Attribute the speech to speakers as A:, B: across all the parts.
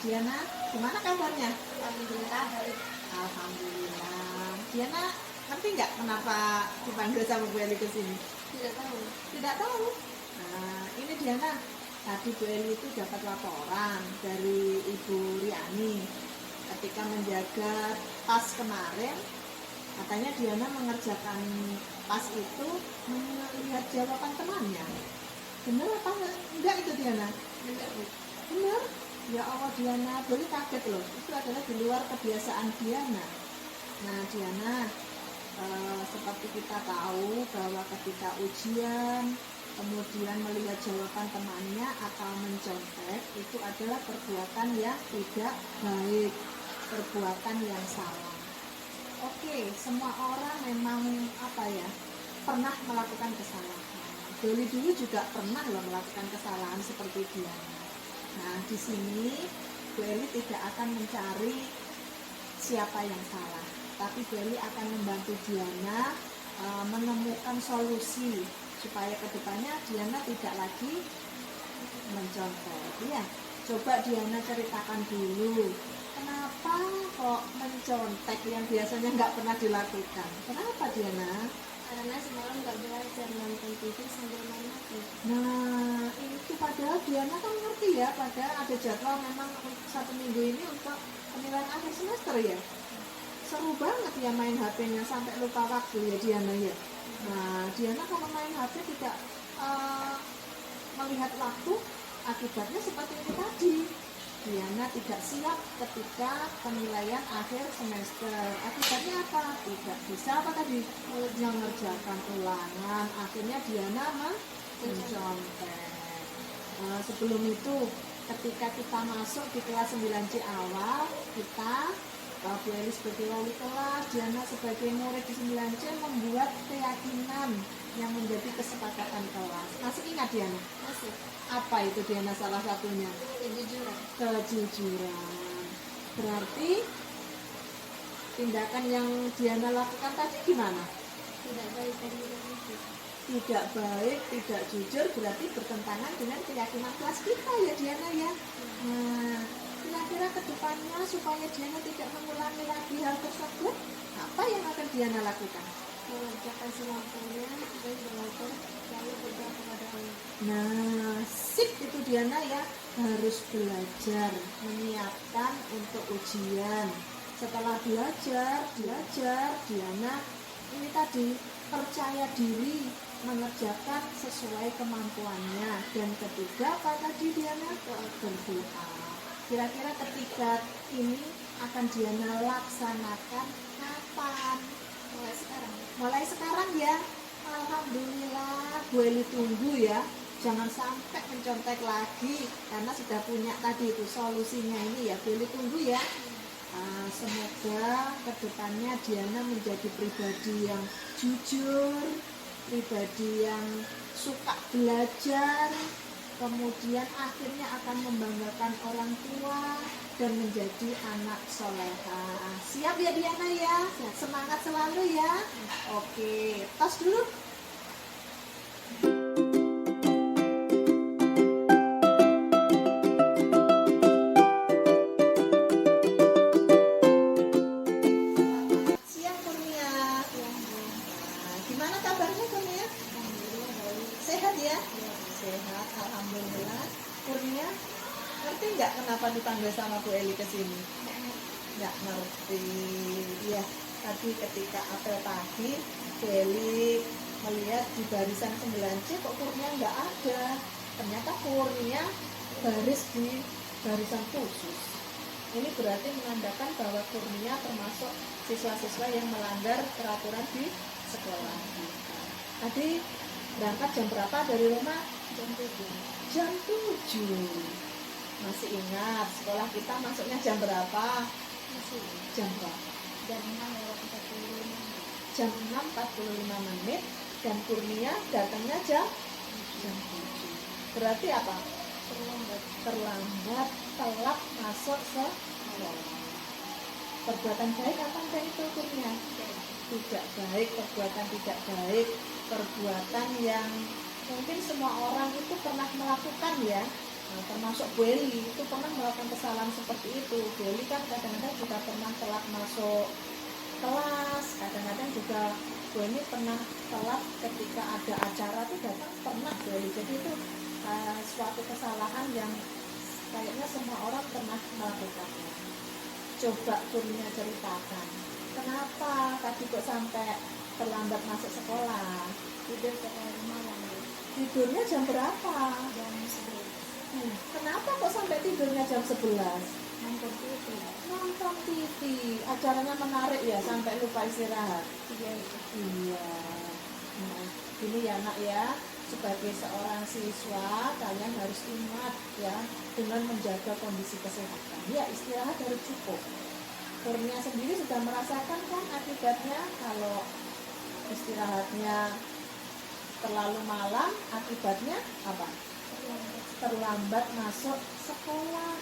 A: Diana, gimana kabarnya?
B: Alhamdulillah baik.
A: Alhamdulillah. Diana, ngerti nggak kenapa dipanggil sama Bu Eli ke sini?
B: Tidak tahu.
A: Tidak tahu. Nah, ini Diana. Tadi Bu Eli itu dapat laporan dari Ibu Riani ketika menjaga pas kemarin. Katanya Diana mengerjakan pas itu melihat jawaban temannya. Benar apa enggak itu Diana?
B: Tidak Bu.
A: Benar? Ya Allah Diana, boleh kaget loh. Itu adalah di luar kebiasaan Diana. Nah Diana, seperti kita tahu bahwa ketika ujian kemudian melihat jawaban temannya atau mencontek itu adalah perbuatan yang tidak baik, perbuatan yang salah. Oke, semua orang memang pernah melakukan kesalahan. Doli dulu juga pernah loh melakukan kesalahan seperti Diana. Nah, di sini Bu Eli tidak akan mencari siapa yang salah, tapi Bu Eli akan membantu Diana menemukan solusi supaya kedepannya Diana tidak lagi mencontek. Ya, coba Diana ceritakan dulu, kenapa kok mencontek yang biasanya nggak pernah dilakukan? Kenapa Diana?
B: Karena semalam nggak belajar nonton TV sambil main HP.
A: Nah, itu padahal Diana kan ngerti ya, padahal ada jadwal memang 1 minggu ini untuk penilaian akhir semester ya. Seru banget ya main HP-nya sampai lupa waktu ya Diana ya. Nah, Diana kalau main HP tidak melihat waktu, akibatnya seperti ini tadi. Diana tidak siap ketika penilaian akhir semester. Akibatnya apa? Tidak bisa mengerjakan ulangan. Akhirnya Diana mencontek. Sebelum itu, ketika kita masuk di kelas 9C awal, kita Bu Eli sebagai wali kelas, Diana sebagai murid di 9C membuat keyakinan yang menjadi kesepakatan kelas. Masih ingat Diana?
B: Masih.
A: Apa itu Diana salah satunya?
B: Kejujuran.
A: Kejujuran. Berarti tindakan yang Diana lakukan tadi gimana?
B: Tidak baik dan tidak jujur.
A: Tidak baik, tidak jujur, berarti bertentangan dengan keyakinan kelas kita ya Diana ya. Nah, kira-kira kedepannya supaya Diana tidak mengulangi lagi hal tersebut, apa yang akan Diana lakukan?
B: Mengerjakan semampunya dan belajar lalu berdoa kepada Allah.
A: Nah, sip itu Diana ya, harus belajar, menyiapkan untuk ujian. Setelah belajar, Diana ini tadi percaya diri mengerjakan sesuai kemampuannya. Dan ketiga apa tadi Diana? Berdoa. Kira-kira ketiga ini akan Diana laksanakan kapan?
B: Mulai sekarang.
A: Mulai sekarang ya. Alhamdulillah, Bu Eli tunggu ya. Jangan sampai mencontek lagi karena sudah punya tadi itu solusinya ini ya. Bu Eli tunggu ya. Semoga kedepannya Diana menjadi pribadi yang jujur, pribadi yang suka belajar, kemudian akhirnya akan membanggakan orang tua dan menjadi anak soleha. Siap ya Diana ya? Semangat selalu ya. Oke, tos dulu. Siang Kurnia. Nah, gimana kabarnya Kurnia?
B: Alhamdulillah baik.
A: Sehat ya? Sehat, alhamdulillah. Kurnia, ngerti nggak kenapa dipanggil sama Bu Eli ke sini? Nggak ngerti. Ya, tadi ketika apel pagi, Bu Eli melihat di barisan 9C kok Kurnia nggak ada. Ternyata Kurnia baris di barisan khusus. Ini berarti menandakan bahwa Kurnia termasuk siswa-siswa yang melanggar peraturan di sekolah kita. Tadi berangkat jam berapa dari rumah?
B: Jam 7.
A: Jam 7. Masih ingat sekolah kita masuknya jam berapa?
B: Masih.
A: Jam berapa?
B: Jam 6:45.
A: Jam 6:45 menit dan Kurnia datangnya jam 7. Berarti apa?
B: Terlambat.
A: Terlambat, telat masuk sekolah. Perbuatan baik apa enggak itu Kurnia? Tidak baik, perbuatan tidak baik, perbuatan yang mungkin semua orang itu pernah melakukan ya. Nah, termasuk Bu Eli itu pernah melakukan kesalahan seperti itu. Bu Eli kan kadang-kadang juga pernah telat masuk kelas, kadang-kadang juga Bu Eli pernah telat ketika ada acara tuh datang pernah Bu Eli. Jadi itu suatu kesalahan yang kayaknya semua orang pernah melakukannya. Coba Kurnia ceritakan, kenapa tadi kok sampai terlambat masuk sekolah?
B: Tidur terlalu malam, Bu.
A: Tidurnya jam berapa?
B: Jam 11.
A: Kenapa kok sampai tidurnya jam 11?
B: Nonton TV.
A: Nonton TV, acaranya menarik ya sampai lupa istirahat.
B: Iya, itu.
A: Iya. Nah, ini ya nak ya, sebagai seorang siswa kalian harus ingat ya dengan menjaga kondisi kesehatan. Ya istirahat harus cukup. Kurnia sendiri sudah merasakan kan akibatnya kalau istirahatnya terlalu malam, akibatnya apa? Terlambat masuk sekolah.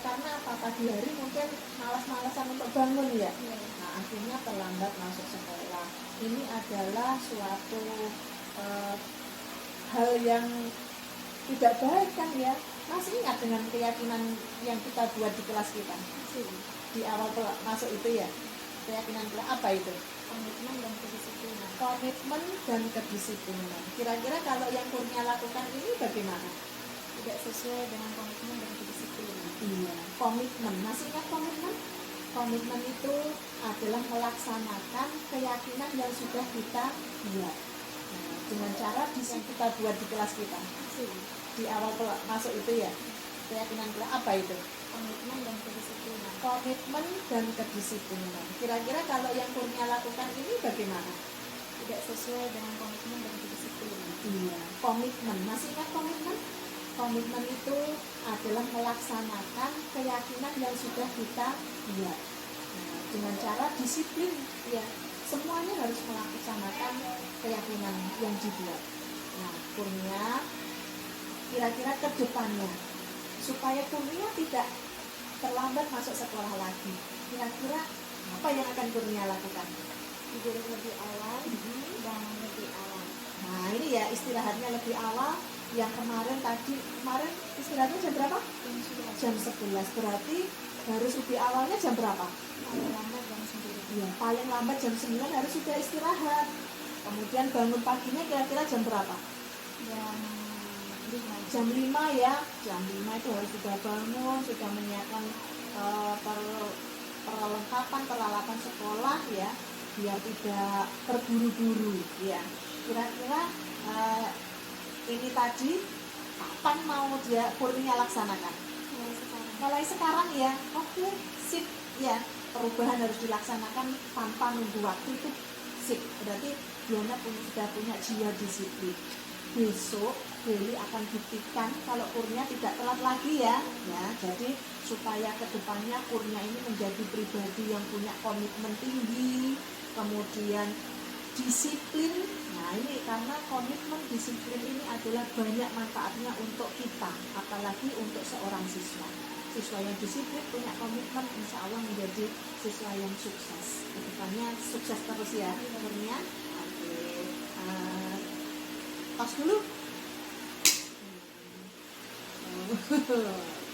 A: Karena apa? Pagi hari mungkin malas-malasan untuk bangun ya. Nah, akhirnya terlambat masuk sekolah. Ini adalah suatu hal yang tidak baik kan ya. Masih ingat dengan keyakinan yang kita buat di kelas kita di awal masuk itu ya? Keyakinan kita apa itu?
B: Komitmen dan kedisiplinan.
A: Komitmen dan kedisiplinan. Kira-kira kalau yang Kurnia lakukan ini bagaimana?
B: Tidak sesuai dengan komitmen dan kedisiplinan.
A: Iya, komitmen. Masih ingat komitmen? Komitmen itu adalah melaksanakan keyakinan yang sudah kita buat. Nah, dengan cara kita buat di kelas kita. Di awal masuk itu ya, keyakinan kita apa itu?
B: Komitmen dan kedisiplinan.
A: Komitmen dan kedisiplinan. Kira-kira kalau yang Kurnia lakukan ini bagaimana?
B: Tidak sesuai dengan komitmen dan kedisiplinan.
A: Iya, komitmen. Masih ingat komitmen? Komitmen itu adalah melaksanakan keyakinan yang sudah kita buat. Nah, dengan cara disiplin, ya semuanya harus melaksanakan keyakinan yang dibuat. Nah, Kurnia, kira-kira ke depannya supaya Kurnia tidak terlambat masuk sekolah lagi, kira-kira apa yang akan Kurnia lakukan?
B: Tidur lebih awal dan lebih awal.
A: Nah, ini ya istirahatnya lebih awal. Yang kemarin istirahatnya jam berapa? Jam 11. Berarti harus lebih awalnya jam berapa?
B: Paling lambat jam 9.
A: Ya, paling lambat jam 9 harus sudah istirahat. Kemudian bangun paginya kira-kira jam berapa?
B: Jam 5.
A: Jam 5 ya. Jam 5 itu harus sudah bangun, sudah menyiapkan peralatan sekolah ya, biar tidak terburu-buru ya. Kira-kira ini tadi kapan mau Kurnia laksanakan? Mulai sekarang ya. Oke, sip ya. Perubahan harus dilaksanakan tanpa nunggu waktu, itu sip. Berarti Diana sudah punya jiwa disiplin. Besok Beli akan buktikan kalau Kurnia tidak telat lagi ya. Jadi supaya kedepannya Kurnia ini menjadi pribadi yang punya komitmen tinggi, kemudian disiplin. Nah ini karena komitmen disiplin ini adalah banyak manfaatnya untuk kita, apalagi untuk seorang siswa. Siswa yang disiplin punya komitmen, insya Allah menjadi siswa yang sukses. Kedepannya sukses terus ya Kurnia. Oke, tos dulu.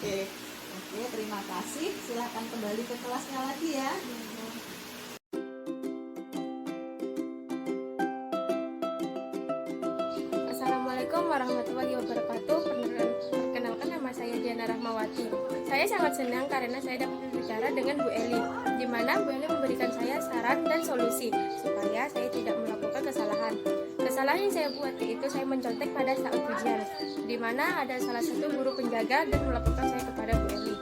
A: Oke, terima kasih. Silahkan kembali ke kelasnya lagi ya.
B: Assalamualaikum warahmatullahi wabarakatuh. Perkenalkan nama saya Diana Rahmawati. Saya sangat senang karena saya dapat berbicara dengan Bu Eli, di mana Bu Eli memberikan saya saran dan solusi supaya saya tidak melakukan kesalahan. Kesalahan yang saya buat yaitu saya mencontek pada saat ujian, di mana ada salah satu guru penjaga dan melaporkan saya kepada Bu Eli.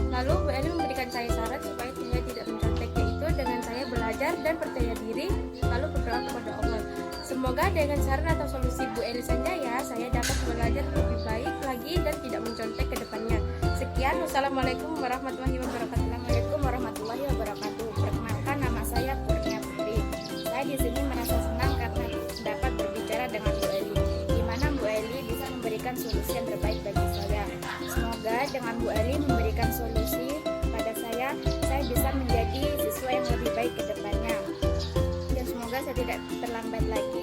B: Lalu Bu Eli memberikan saya saran supaya saya tidak mencontek, yaitu dengan saya belajar dan percaya diri, lalu berdoa kepada Allah. Semoga dengan saran atau solusi Bu Eli saja ya, saya dapat belajar lebih baik lagi dan tidak mencontek ke depannya. Sekian, wassalamualaikum warahmatullahi wabarakatuh.
C: Assalamualaikum warahmatullahi wabarakatuh. Perkenalkan, nama saya Kurnia Putri. Saya di sini merasa senang karena dapat berbicara dengan Bu Eli, di mana Bu Eli bisa memberikan solusi yang terbaik bagi saya. Semoga dengan Bu Eli memberikan solusi pada saya bisa menjadi siswa yang lebih baik ke depannya. Dan semoga saya tidak terlambat lagi